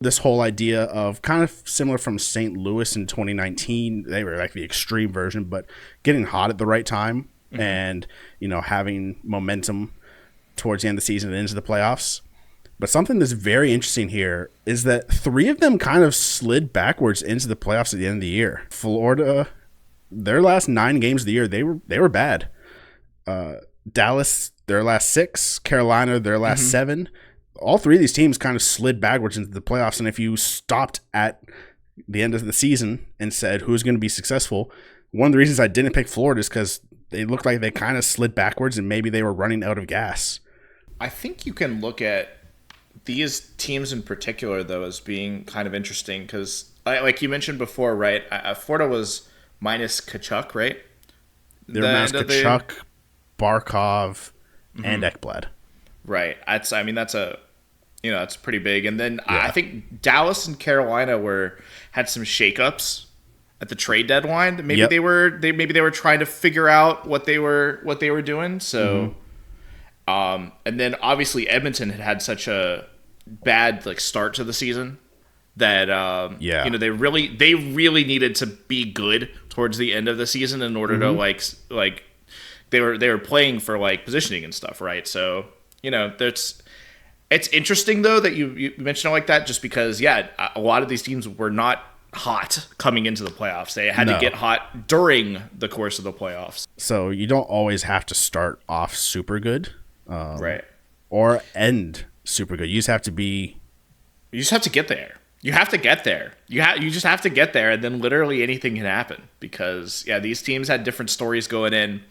this whole idea of kind of similar from St. Louis in 2019. They were like the extreme version, but getting hot at the right time and, having momentum towards the end of the season and into the playoffs. But something that's very interesting here is that 3 of them kind of slid backwards into the playoffs at the end of the year. Florida, their last 9 games of the year, they were bad. Dallas, their last 6. Carolina, their last 7. All 3 of these teams kind of slid backwards into the playoffs. And if you stopped at the end of the season and said who's going to be successful, one of the reasons I didn't pick Florida is because they looked like they kind of slid backwards and maybe they were running out of gas. I think you can look at these teams in particular, though, as being kind of interesting because, like you mentioned before, right? Florida was minus Kachuk, right? They were minus Kachuk, Barkov, and Ekblad. Right. That's pretty big. And then I think Dallas and Carolina had some shakeups at the trade deadline. Maybe they were trying to figure out what they were doing. So. And then obviously Edmonton had such a bad start to the season that they really needed to be good towards the end of the season in order to they were playing for positioning and stuff, right? So it's interesting though that you mentioned it like that, just because a lot of these teams were not hot coming into the playoffs. They had to get hot during the course of the playoffs. So you don't always have to start off super good. Right. Or end super good. You just have to get there. You have to get there. You just have to get there, and then literally anything can happen because these teams had different stories going in.